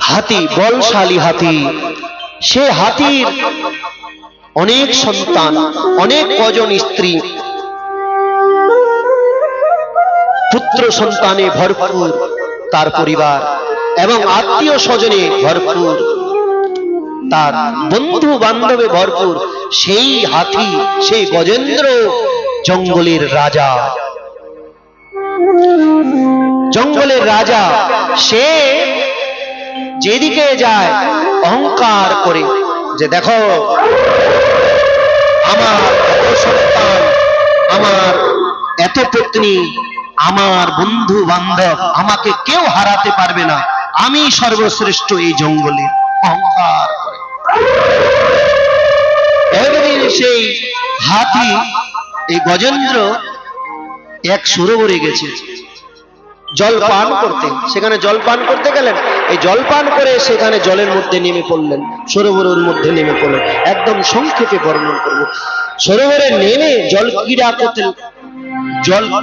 হাতি বলশালী হাতি, সে হাতির অনেক সন্তান, অনেক কজন স্ত্রী, পুত্র সন্তানে ভরপুর তার পরিবার এবং আত্মীয় স্বজনে ভরপুর, তার বন্ধু বান্ধবে ভরপুর। সেই হাতি, সেই গজেন্দ্র জঙ্গলের রাজা, জঙ্গলের রাজা। সে যেদিকে যায় অহংকার করে যে দেখো আমার এত সন্তান, আমার এত পত্নী, আমার বন্ধু বান্ধব, আমাকে কেউ হারাতে পারবে না, আমি সর্বশ্রেষ্ঠ এই জঙ্গলে, অহংকার করে। একদিন সেই হাতি, এই গজেন্দ্র এক সরোবরে গেছে জল পান করতে। সেখানে জল পান করতে গেলেন, এই জল পান করে সেখানে জলের মধ্যে নেমে পড়লেন, সরোবরের মধ্যে নেমে পড়লেন। একদম সংক্ষেপে বর্ণন করব। সরোবরে নেমে জল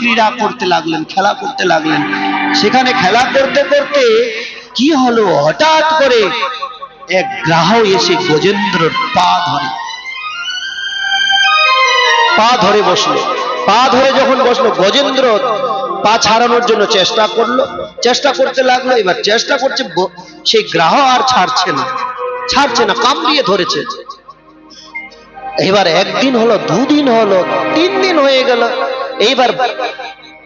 ক্রীড়া করতে লাগলেন, খেলা করতে লাগলেন। সেখানে খেলা করতে করতে কি হলো, হঠাৎ করে এক গ্রাহক এসে গজেন্দ্রর পা ধরে বসলো। পা ধরে যখন বসলো, গজেন্দ্র পা ছাড়ানোর জন্য চেষ্টা করতে লাগলো। এবার চেষ্টা করছে, সেই গ্রাহক আর ছাড়ছে না, কামড়িয়ে ধরেছে। এবার একদিন হলো, দুদিন হলো, 3 দিন হয়ে গেল। এইবার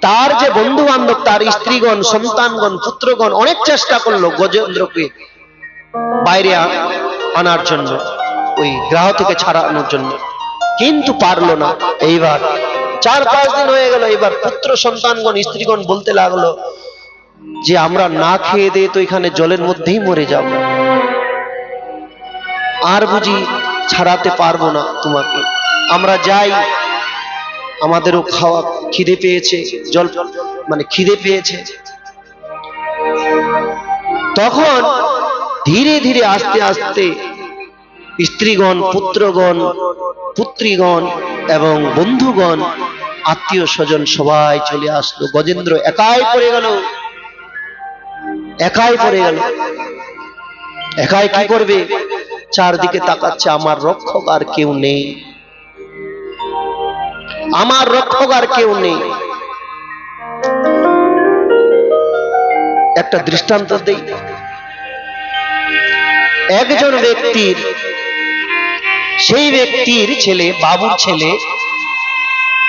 তার যে বন্ধু বান্ধব, তার স্ত্রীগণ, সন্তানগণ, পুত্রগণ অনেক চেষ্টা করলো গজেন্দ্রকে বাইরে আনার জন্য, ওই গ্রাহক থেকে ছাড়ানোর জন্য, কিন্তু পারলো না। এইবার 4-5 দিন হয়ে গেল। এবার পুত্র সন্তানগণ, স্ত্রীগণ বলতে লাগলো যে আমরা না খেয়ে দিয়ে তো এখানে জলের মধ্যেই মরে যাব, আর বুঝি ছাড়াতে পারবো না তোমাকে, আমরা যাই, আমাদেরও খাওয়া খিদে পেয়েছে, জল খিদে পেয়েছে। তখন ধীরে ধীরে আস্তে আস্তে স্ত্রীগণ, পুত্রগণ, পুত্রীগণ এবং বন্ধুগণ, আত্মীয় স্বজন সবাই চলে আসলো। গজেন্দ্র একাই পড়ে গেল। একাই কি করবে, চারদিকে তাকাচ্ছে, আমার রক্ষক আর কেউ নেই, আমার রক্ষক আর কেউ নেই। একটা দৃষ্টান্ত দেই। একজন ব্যক্তির, সেই ব্যক্তির ছেলে, বাবুর ছেলে,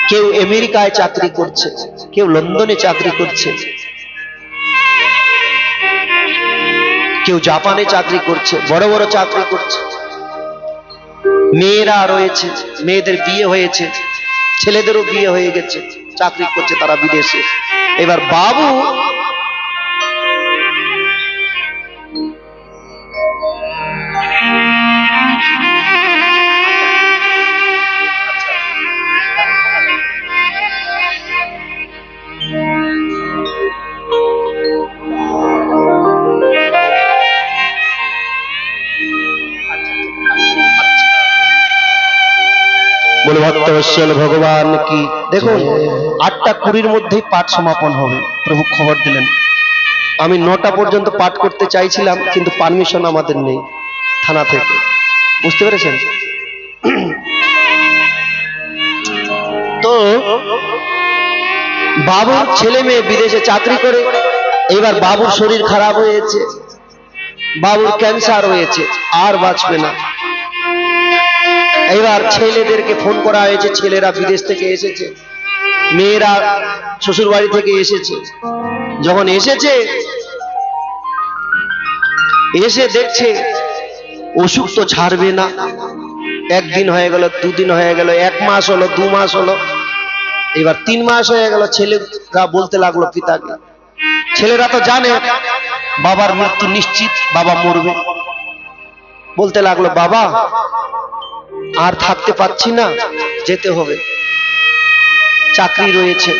কেউ আমেরিকায় চাকরি করছে, কেউ লন্ডনে চাকরি করছে, কেউ জাপানে চাকরি করছে, বড় বড় চাকরি করছে। মেয়েরা রয়েছে, মেয়েদের বিয়ে হয়েছে, ছেলেদেরও বিয়ে হয়ে গেছে, চাকরি করছে তারা বিদেশে। এবার বাবু ভক্তবৎসল ভগবান কি। দেখুন 8টা 20 মধ্যেই পাঠ সমাপন হবে, প্রভু খবর দিলেন। আমি 9টা পর্যন্ত পাঠ করতে চাইছিলাম, কিন্তু পারমিশন আমাদের নেই থানা থেকে, বুঝতে পেরেছেন তো। বাবুর ছেলে মেয়ে বিদেশে চাকরি করে। এবার বাবুর শরীর খারাপ হয়েছে, বাবুর ক্যান্সার হয়েছে, আর বাঁচবে না। এবার ছেলেদেরকে ফোন করা হয়েছে, ছেলেরা বিদেশ থেকে এসেছে, মেয়েরা শ্বশুর বাড়ি থেকে এসেছে। যখন এসেছে, এসে দেখছে অসুখ তো ছাড়বে না। 1 দিন হয়ে গেল, 2 দিন হয়ে গেল, 1 মাস হলো, 2 মাস হলো, এবার 3 মাস হয়ে গেল। ছেলেরা বলতে লাগলো পিতাকে, ছেলেরা তো জানে বাবার মৃত্যু নিশ্চিত, বাবা মরবে, বলতে লাগলো বাবা আর থাকতে পারছি না, যেতে হবে, চাকরি রয়েছে।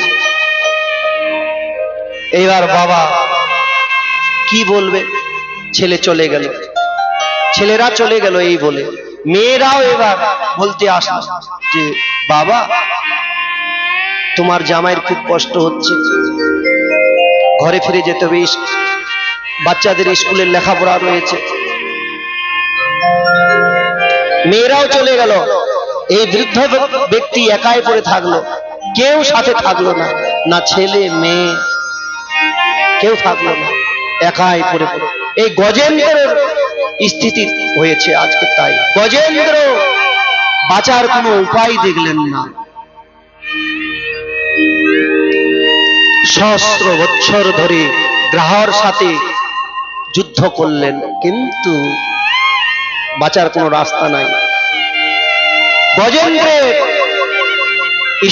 এবার বাবা কি বলবে, ছেলে চলে গেল, ছেলেরা চলে গেল এই বলে। মেয়েরাও এবার বলতে আসলো যে বাবা তোমার জামাইয়ের খুব কষ্ট হচ্ছে, ঘরে ফিরে যেতে হবে, বাচ্চাদের স্কুলের লেখাপড়া রয়েছে। মেয়েরাও চলে গেল, এই বৃদ্ধ ব্যক্তি একাই পড়ে থাকলো, কেউ সাথে থাকলো না, না ছেলে মেয়ে কেউ থাকলো না, একাই পড়ে পড়ে। এই গজেন্দ্রের স্থিতি হয়েছে আজকে তাই। গজেন্দ্র বাঁচার কোনো উপায় দেখলেন না, সহস্র বছর ধরে গ্রাহর সাথে যুদ্ধ করলেন, কিন্তু বাঁচার কোনো রাস্তা নাই। গজেন্দ্রের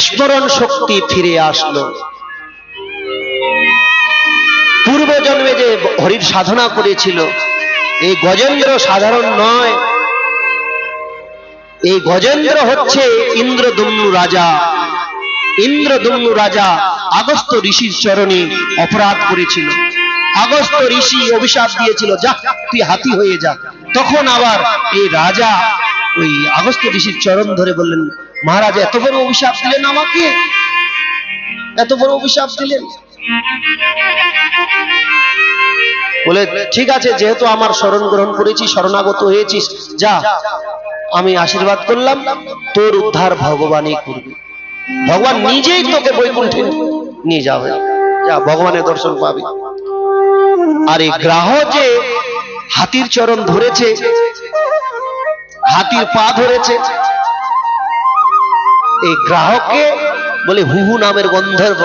স্মরণ শক্তি ফিরে আসলো। পূর্ব জন্মে যে হরির সাধনা করেছিল, এই গজেন্দ্র সাধারণ নয়, এই গজেন্দ্র হচ্ছে ইন্দ্রদম্নু রাজা। ইন্দ্রদম্নু রাজা আগস্ত্য ঋষির চরণে অপরাধ করেছিল। আগস্ত্য ঋষি অভিশাপ দিয়েছিল, যা তুই হাতি হয়ে যা। তখন আবার এই রাজা ওই আগস্ত্য ঋষির চরণ ধরে বললেন, মহারাজ এত বড় অভিশাপ দিলেন আমাকে, এত বড় অভিশাপ দিলেন। বলে ঠিক আছে, যেহেতু আমার শরণ গ্রহণ করেছি, শরণাগত হয়েছিস, যা আমি আশীর্বাদ করলাম, তোর উদ্ধার ভগবানই করবে। ভগবান নিজেই তোকে বৈকুণ্ঠে নিয়ে যাবে, যা ভগবানের দর্শন পাবি। আর এই গ্রাহ যে হাতির চরণ ধরেছে, হাতির পা ধরেছে, এই গ্রাহকে বলে হুহু নামের গন্ধর্ব।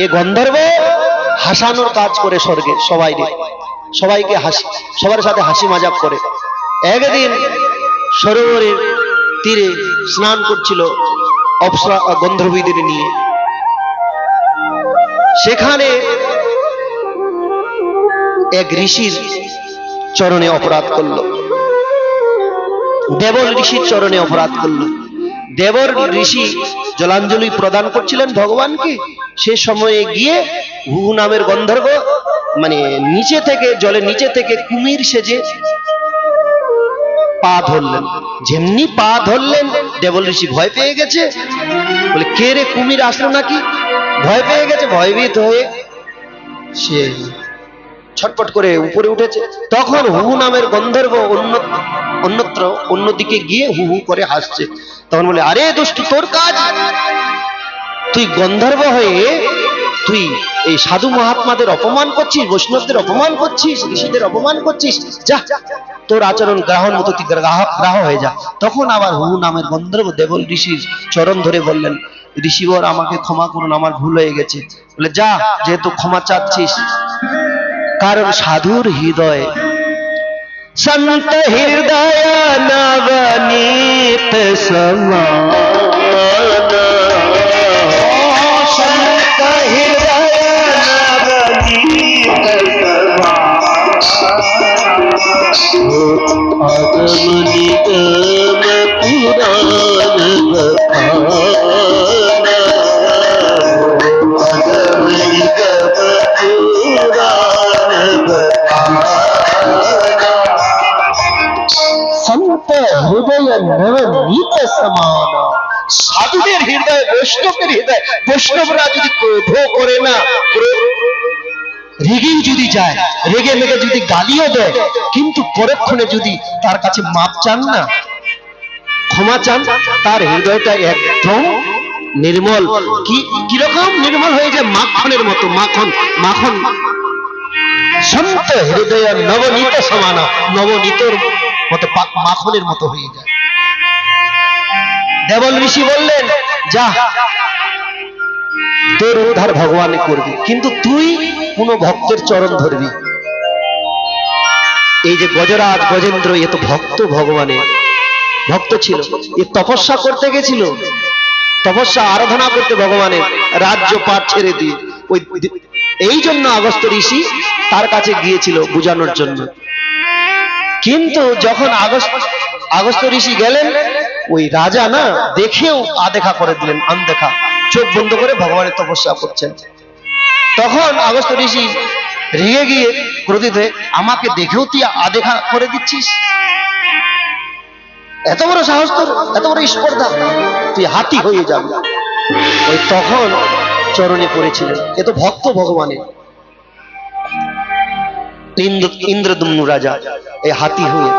এই গন্ধর্ব হাসানোর কাজ করে স্বর্গে, সবাইকে হাসি, সবার সাথে হাসি মজাক করে। একদিন সরোবরের তীরে স্নান করছিল অপ্সরা গন্ধর্বীদের নিয়ে, সেখানে এক ঋষির চরণে অপরাধ করল, দেবল ঋষির চরণে অপরাধ করল। দেবর ঋষি জলাঞ্জলি প্রদান করছিলেন ভগবানকে, সে সময়ে গিয়ে হুহু নামের গন্ধর্ব মানে নিচে থেকে, জলের নিচে থেকে কুমির সেজে পা ধরলেন। যেমনি পা ধরলেন, দেবল ঋষি ভয় পেয়ে গেছে, বলে কে রে, কুমির আসলো নাকি? ভয় পেয়ে গেছে, ভয়ভীত হয়ে সে ছটপট করে উপরে উঠেছে। তখন হুহু নামের গন্ধর্ব অন্যত্র অন্যদিকে গিয়ে হু হু করে হাসছে। তখন বলে, আরে দুষ্টু, তোর কাজ, তুই গন্ধর্ব হয়ে তুই এই সাধু মহাত্মাদের অপমান করছিস, বৈষ্ণবদের অপমান করছিস, ঋষিদের অপমান করছিস, যা তোর আচরণ গ্রাহর মতো, তুই গ্রাহ হয়ে যা। তখন আবার হু নামের গন্ধর্ব দেবল ঋষির চরণ ধরে বললেন, ঋষিবর আমাকে ক্ষমা করুন, আমার ভুল হয়ে গেছে। বলে যা, যেহেতু ক্ষমা চাচ্ছিস, কারণ সাধুর হৃদয় সন্ত হৃদয় নবনীত সমান, সন্ত হৃদয় নবনীত সন্ত হৃদয় নবনীত সমান। সাধুদের হৃদয় বৈষ্ণবের হৃদয়, বৈষ্ণবরা যদি ক্রোধ করে না, রেগে যদি যায়, রেগে মেগে যদি গালিও দেয়, কিন্তু পরক্ষণে যদি তার কাছে মাপ চান না, ক্ষমা চান, তার হৃদয়টা একদম নির্মল। কিরকম নির্মল হয়ে যায়? মাখনের মতো, মাখন মাখন। সন্ত হৃদয় নবনীত সমান, নবনীতর মতো মাখনের মতো হয়ে যায়। দেবল ঋষি বললেন, যা, তোর উদ্ধার ভগবান করবি, কিন্তু তুই কোন ভক্তের চরণ ধরবি। এই যে গজরাজ গজেন্দ্র, এ তো ভক্ত, ভগবানের ভক্ত ছিল, এ তপস্যা করতে গেছিল, তপস্যা আরাধনা করতে ভগবানের, রাজ্য পাঠ ছেড়ে দিয়ে। ওই এই জন্য আগস্ত্য ঋষি তার কাছে গিয়েছিল বুঝানোর জন্য। কিন্তু যখন আগস্ত্য ঋষি গেলেন, ওই রাজা না দেখেও আদেখা করে দিলেন, আনদেখা, চোখ বন্ধ করে ভগবানের তপস্যা করছেন। তখন আগস্ত্য ঋষি রেগে গিয়ে ক্রোধিত হয়ে, আমাকে দেখেও তুই আদেখা করে দিচ্ছিস, এত বড় সাহস তোর, এত বড় স্পর্ধা, তুই হাতি হয়ে যাবি। ওই তখন চরণে পড়েছিলেন। এ তো ভক্ত ভগবানের। ইন্দ্রদম্নু রাজা এই হাতি হয়ে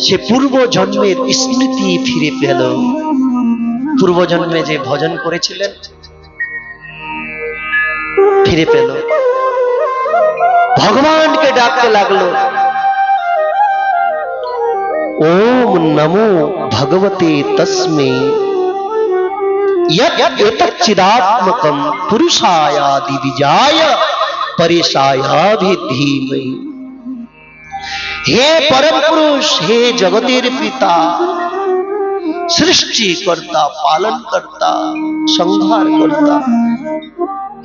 সে পূর্ব জন্মের স্মৃতি ফিরে পেল। পূর্ব জন্মে যে ভজন করেছিলেন ফিরে পেল। ভগবানকে ডাকতে লাগলো, ওম নমো ভগবতে তস্মৈ यच्चिदात्मकं पुरुषायादिविजाय परेशायाभिधीमहि। हे परम पुरुष, हे जगतेर पिता, सृष्टि करता, पालन करता, संहार करता,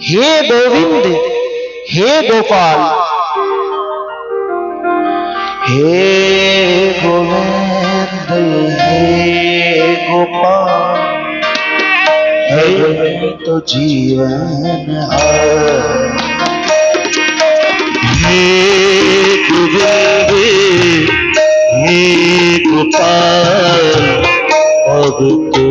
हे गोविंद, हे गोपाल, हे गोविंद, हे गोपाल, तो जीवन हे गोविंद, हे गोपाल, अब तो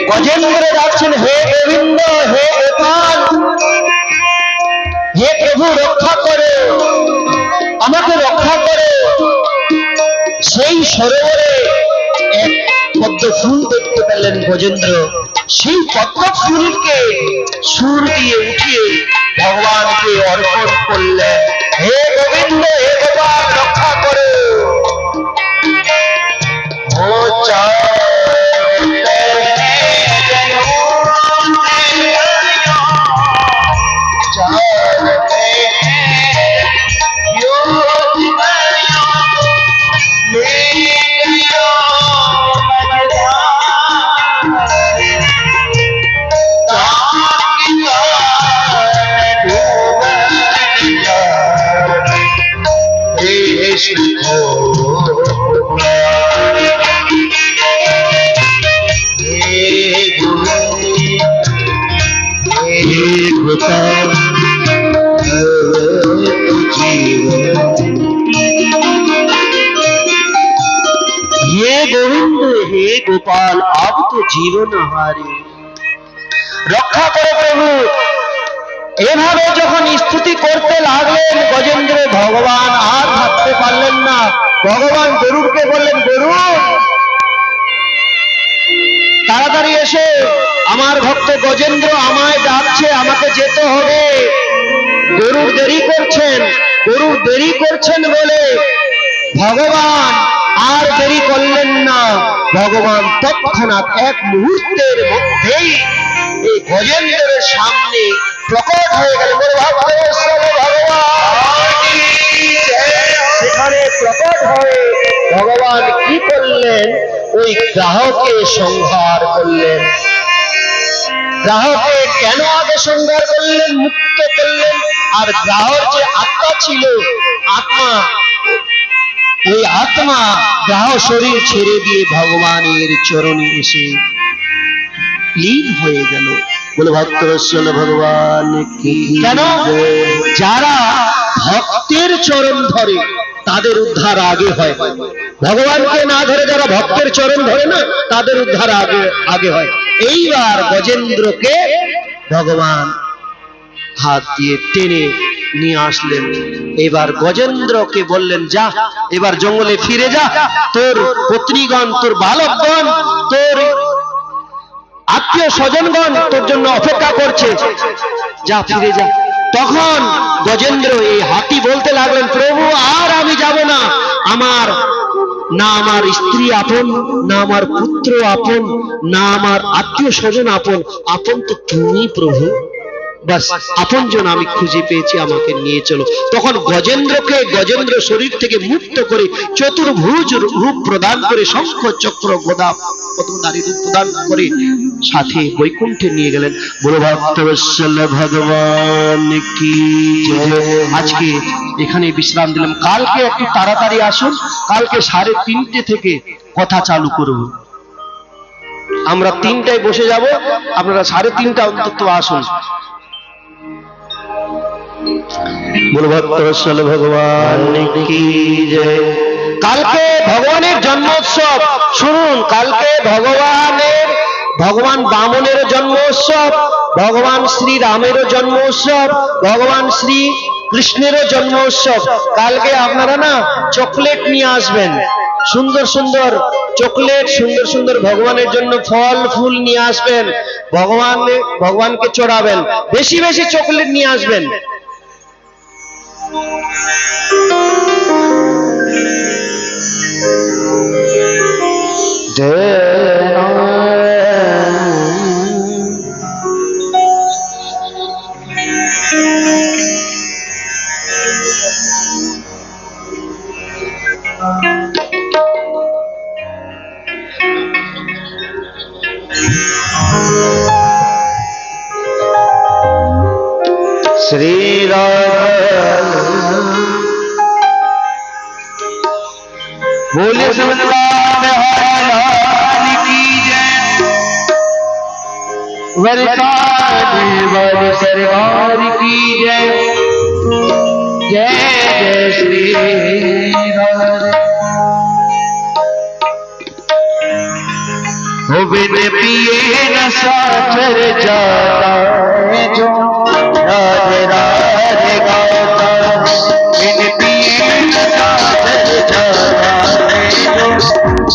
गजेंद्र डाकছেন, হে গোবিন্দ, হে গোপাল, হে প্রভু রক্ষা করো, আমাকে রক্ষা করো। সেই সরোবরে এক পদ্ম ফুল দেখতে পেলেন গজেন্দ্র। সেই পদ্ম ফুলকে সুর দিয়ে উঠিয়ে ভগবানকে অর্পণ করলেন। হে গোবিন্দ, হে গোপাল, রক্ষা করো। ও गोपाल, अब तो जीवन हारे, रक्षा करो प्रभु। এভাবে যখন স্তুতি করতে লাগলেন গজেন্দ্র, ভগবান আর থাকতে পারলেন না। ভগবান গরুড়কে বললেন, গরুড় তাড়াতাড়ি এসে, আমার ভক্ত গজেন্দ্র আমায় ডাকছে, আমাকে যেতে হবে। গরুড় দেরি করছেন। গরুড় দেরি করছেন বলে ভগবান আর দেরি করলেন না। ভগবান তৎক্ষণাৎ এক মুহূর্তের মধ্যেই এই গজেন্দ্রের সামনে প্রকট হয়ে গেল। সেখানে প্রকট হয়ে ভগবান কি করলেন? ওই গ্রাহকে সংহার করলেন। গ্রাহকে কেন আগে সংহার করলেন? মুক্ত করলেন। আর গ্রাহর যে আত্মা ছিল, আত্মা, ওই আত্মা গ্রাহ শরীর ছেড়ে দিয়ে ভগবানের চরণে এসে লীন হয়ে গেল। বলে ভক্তবৎসল ভগবান কি। কেন? যারা ভক্তের চরণ ধরে তাদের উদ্ধার আগে হয়। ভগবানকে না ধরে যারা ভক্তের চরণ ধরে না, তাদের উদ্ধার আগে হয়। এইবার গজেন্দ্রকে ভগবান হাত দিয়ে টেনে নিয়ে আসলেন। এবার গজেন্দ্রকে বললেন, যা এবার জঙ্গলে ফিরে যা, তোর পত্নীগণ, তোর বালকগণ, তোর আত্মীয় স্বজনগণ তোর জন্য অপেক্ষা করছে, যা ফিরে যা। তখন গজেন্দ্র এই হাতি বলতে লাগলেন, প্রভু আর আমি যাব না। আমার না আমার স্ত্রী আপন, না আমার পুত্র আপন, না আমার আত্মীয় স্বজন আপন। আপন তো তুমি প্রভু, বাস আপনজন আমি খুঁজে পেয়েছি, আমাকে নিয়ে চলো। তখন গজেন্দ্রকে গজেন্দ্র শরীর থেকে মুক্ত করে চতুর্ভুজ রূপ প্রদান করে, শঙ্খ চক্র গদা পদ্মধারী রূপ প্রদান করে সাথে বৈকুণ্ঠে নিয়ে গেলেন। বলো ভক্তবৎসল ভগবান কি। আজকে এখানে বিশ্রাম দিলাম। কালকে একটু তাড়াতাড়ি আসুন, কালকে 3:30 থেকে কথা চালু করব। আমরা 3টায় বসে যাব, আপনারা 3:30 অন্তত আসুন। বলো ভক্তবৎসল ভগবান কি জয়। কালকে ভগবানের জন্মোৎসব, শুনুন, কালকে ভগবান বামনের জন্মোৎসব, ভগবান শ্রী রামেরও জন্মোৎসব, ভগবান শ্রী কৃষ্ণেরও জন্মোৎসব। কালকে আপনারা না চকলেট নিয়ে আসবেন, সুন্দর সুন্দর চকলেট, সুন্দর সুন্দর ভগবানের জন্য ফল ফুল নিয়ে আসবেন, ভগবানকে চড়াবেন, বেশি বেশি চকলেট নিয়ে আসবেন। श्री राम बोले भगवान की जय। वरसाद सरकार की जय। जय जय श्री राम। हो बिन पिए नशा चढ़ जाता है जो राधे राधे गाता, बिन पिए नशा चढ़ जाता है जो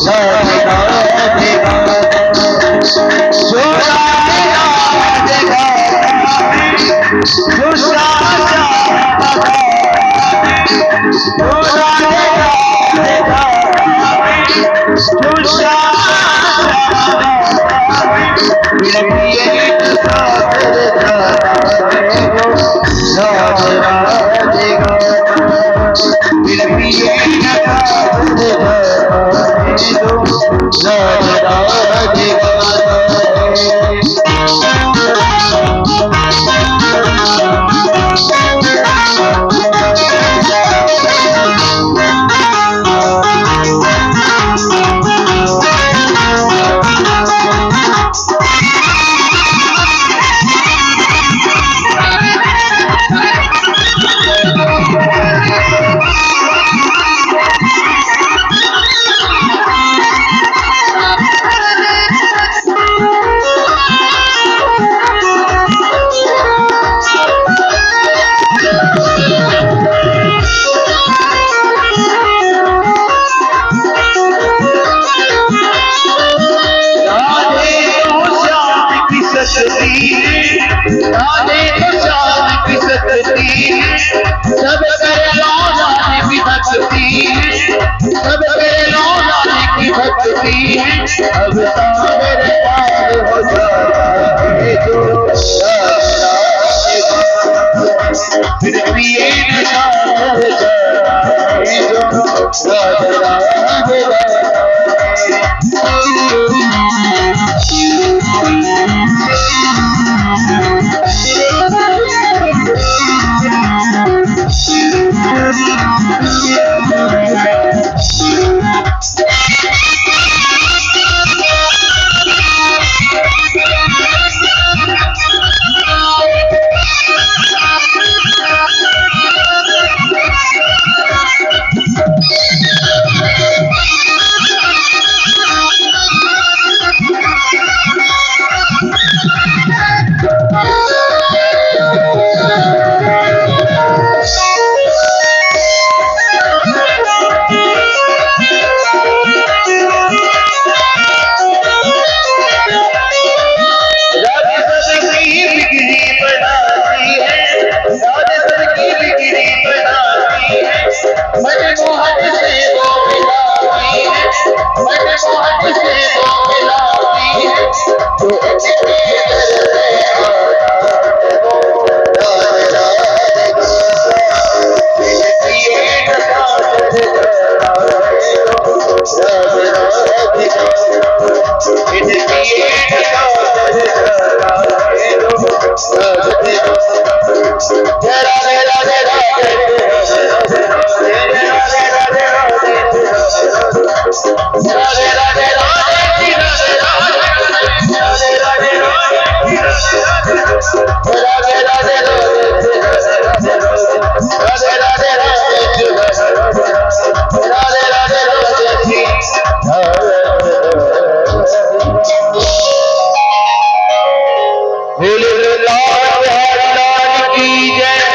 राधे राधे गाता, जो राधे राधे गाता है, जो साचा गाता है, जो राधे राधे गाता है, जो साचा बिन पिए नशा चढ़ जाता है जो राधे राधे गाता, बिन पिए नशा चढ़ जाता है जो राधे राधे गाता। अब मेरे पार हो जाता है जो फिर पिए नशा चढ़ जाता है जो राधे राधे गाता बोले लाल बिहारी लाल की जय।